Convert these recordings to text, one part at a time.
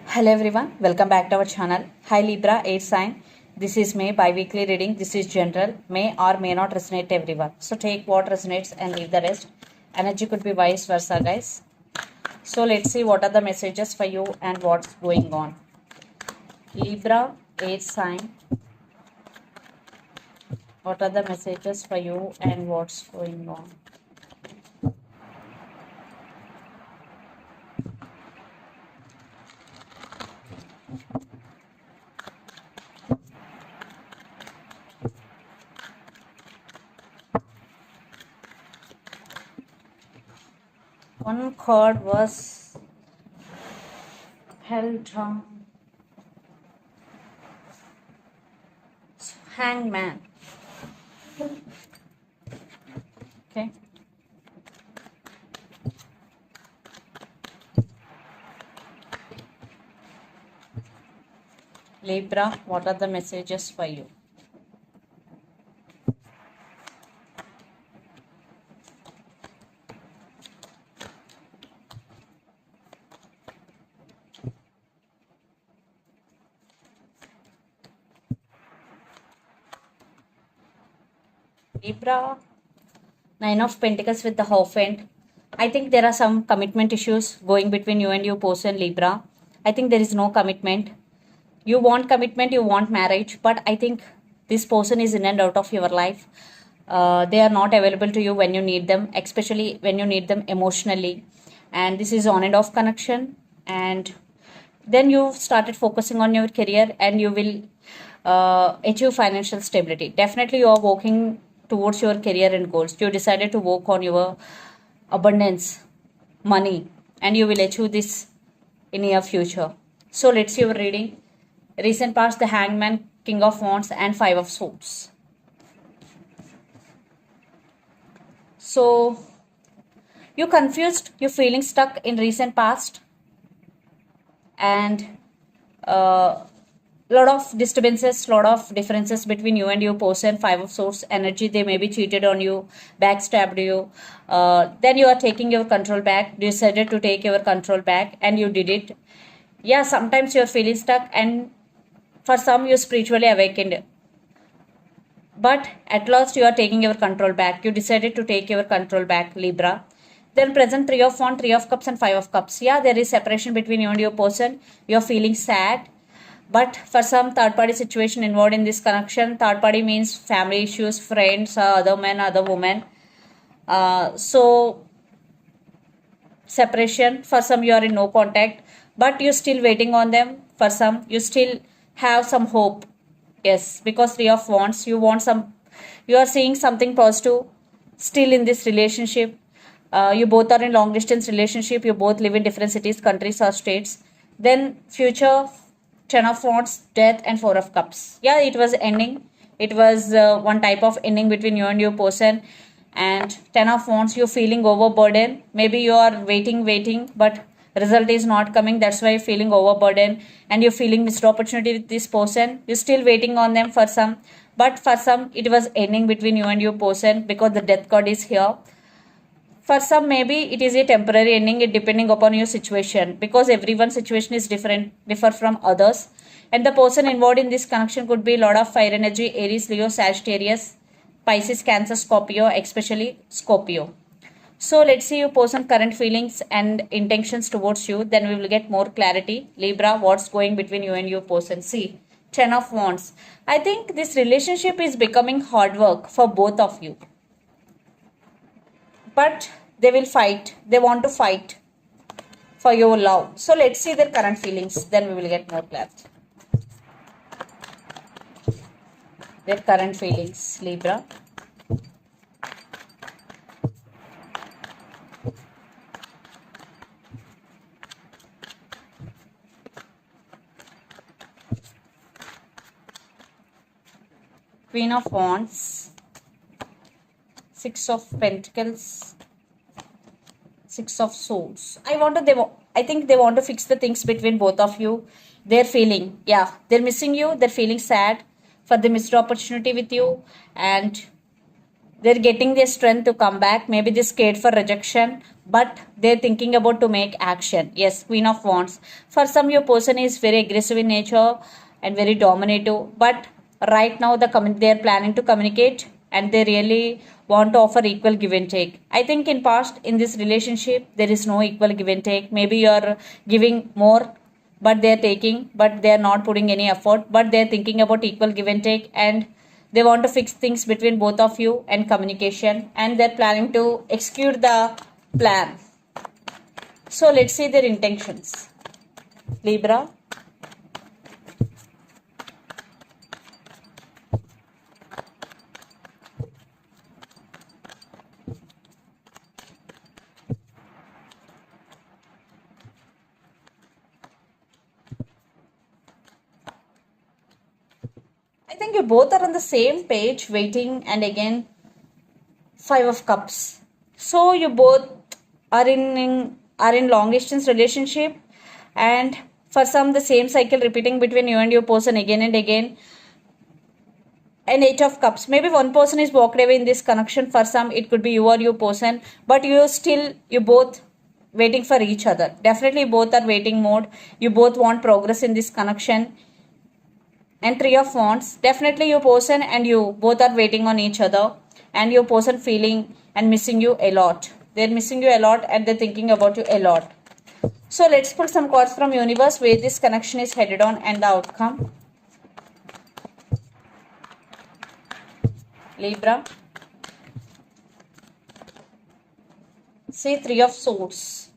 Hello everyone, welcome back to our channel. Hi Libra, air sign. This is May bi-weekly reading. This is general. May or may not resonate everyone. So take what resonates and leave the rest. Energy could be vice versa, guys. So let's see what are the messages for you and what's going on. Libra, air sign. What are the messages for you and what's going on? One card was held on Hangman. Okay. Libra, what are the messages for you? Libra, Nine of Pentacles with the Hierophant. I think there are some commitment issues going between you and your person, Libra. I think there is no commitment. You want commitment, you want marriage, but I think this person is in and out of your life. They are not available to you when you need them, especially when you need them emotionally. And this is on and off connection. And then you started focusing on your career and you will achieve financial stability. Definitely you are working towards your career and goals. You decided to work on your abundance, money, and you will achieve this in your future. So let's see your reading. Recent past, the Hangman, King of Wands, and Five of Swords. So you're confused, you're feeling stuck in recent past, and lot of disturbances, lot of differences between you and your person. Five of Swords energy, they may be cheated on you, backstabbed you. Then you are taking your control back, decided to take your control back, and you did it. Yeah, sometimes you're feeling stuck, and for some you're spiritually awakened, but at last you are taking your control back. You decided to take your control back, Libra. Then present Three of Wands, Three of Cups, and Five of Cups. Yeah, there is separation between you and your person. You're feeling sad, but for some third party situation involved in this connection. Third party means family issues, friends, other men, other women. So separation. For some you are in no contact, but you're still waiting on them. For some you still have some hope. Yes, because Three of Wands, you want some, you are seeing something positive still in this relationship. You both are in long distance relationship. You both live in different cities, countries, or states. Then future, Ten of Wands, Death, and Four of Cups. Yeah, it was ending. It was one type of ending between you and your person. And Ten of Wands, you're feeling overburdened. Maybe you are waiting, but result is not coming. That's why you're feeling overburdened and you're feeling missed opportunity with this person. You're still waiting on them for some, but for some it was ending between you and your person because the Death card is here. For some maybe it is a temporary ending, it depending upon your situation, because everyone's situation is differ from others. And the person involved in this connection could be a lot of fire energy, Aries, Leo, Sagittarius, Pisces, Cancer, Scorpio, especially Scorpio. So let's see your person current feelings and intentions towards you. Then we will get more clarity. Libra, what's going between you and your person? See, Ten of Wands. I think this relationship is becoming hard work for both of you. But they will fight. They want to fight for your love. So let's see their current feelings. Then we will get more clarity. Their current feelings, Libra. Queen of Wands, Six of Pentacles, Six of Swords. I think they want to fix the things between both of you. They're feeling, yeah, they're missing you. They're feeling sad for the missed opportunity with you, and They're getting their strength to come back. Maybe they're scared for rejection, but they're thinking about to make action. Yes, Queen of Wands. For some, your person is very aggressive in nature and very dominative, but right now they're planning to communicate and they really want to offer equal give and take. I think in past in this relationship there is no equal give and take. Maybe you're giving more but they're taking, but they're not putting any effort, but they're thinking about equal give and take, and they want to fix things between both of you and communication, and they're planning to execute the plan. So let's see their intentions. Libra. I think you both are on the same page, waiting, and again, Five of Cups. So you both are in long distance relationship, and for some the same cycle repeating between you and your person again and again. And Eight of Cups. Maybe one person is walked away in this connection. For some, it could be you or your person, but you both waiting for each other. Definitely, both are waiting mode. You both want progress in this connection. And Three of Wands. Definitely, your person and you both are waiting on each other, and your person feeling and missing you a lot. They're missing you a lot and they're thinking about you a lot. So let's pull some cards from universe where this connection is headed on and the outcome. Libra. See, Three of Swords.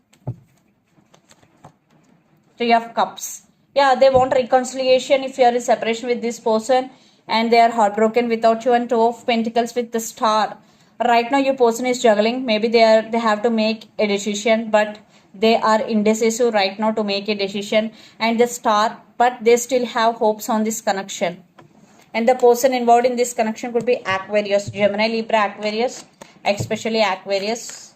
Three of Cups. Yeah, they want reconciliation if you are in separation with this person and they are heartbroken without you, and Two of Pentacles with the Star. Right now your person is juggling. Maybe they have to make a decision, but they are indecisive right now to make a decision, and the Star, but they still have hopes on this connection. And the person involved in this connection could be Aquarius, Gemini, Libra, Aquarius, especially Aquarius.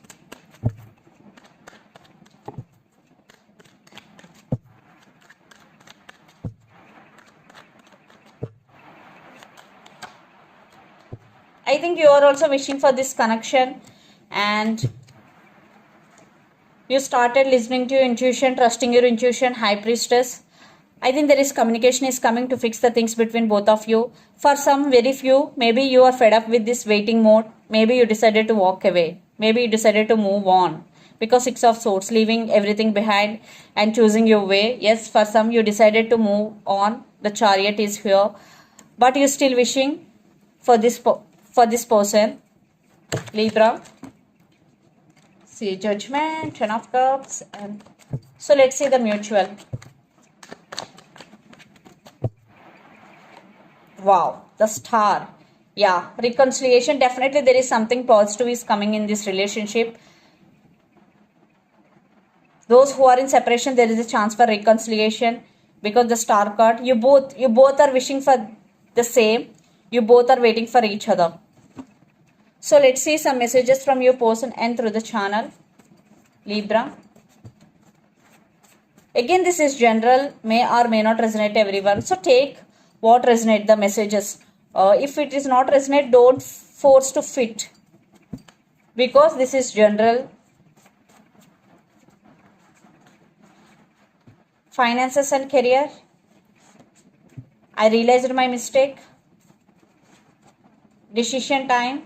I think you are also wishing for this connection, and you started listening to your intuition, trusting your intuition, High Priestess. I think there is communication is coming to fix the things between both of you. For some, very few, maybe you are fed up with this waiting mode. Maybe you decided to walk away. Maybe you decided to move on. Because Six of Swords, leaving everything behind and choosing your way. Yes, for some, you decided to move on. The Chariot is here. But you're still wishing for this person. Libra. See, Judgment, Ten of Cups. And so let's see the mutual. Wow, the Star. Yeah, reconciliation. Definitely there is something positive is coming in this relationship. Those who are in separation, there is a chance for reconciliation because the Star card. You both are wishing for the same. You both are waiting for each other. So let's see some messages from your person and through the channel. Libra. Again, this is general, may or may not resonate everyone. So take what resonate the messages. If it is not resonate, don't force to fit, because this is general. Finances and career. I realized my mistake. Decision time.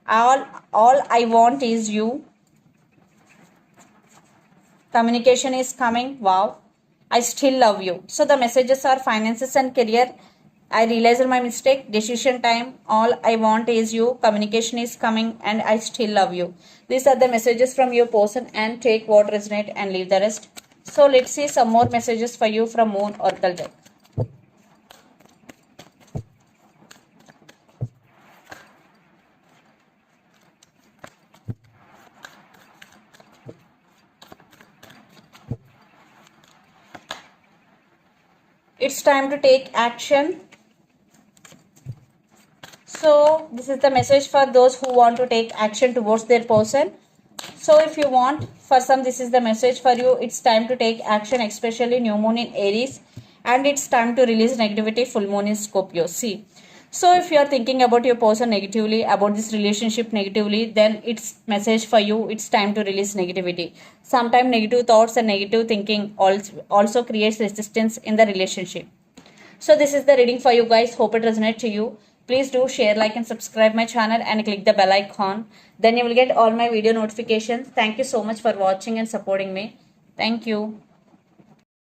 All I want is you. Communication is coming. Wow. I still love you. So the messages are finances and career. I realized my mistake. Decision time. All I want is you. Communication is coming, and I still love you. These are the messages from your person, and take what resonate and leave the rest. So let's see some more messages for you from Moon Oracle deck. It's time to take action. So this is the message for those who want to take action towards their person. So if you want, for some, this is the message for you. It's time to take action, especially new moon in Aries, and it's time to release negativity, full moon in Scorpio. See, So if you are thinking about your person negatively, about this relationship negatively, then it's message for you. It's time to release negativity. Sometimes negative thoughts and negative thinking also creates resistance in the relationship. So this is the reading for you guys. Hope it resonates to you. Please do share, like and subscribe my channel and click the bell icon. Then you will get all my video notifications. Thank you so much for watching and supporting me. Thank you.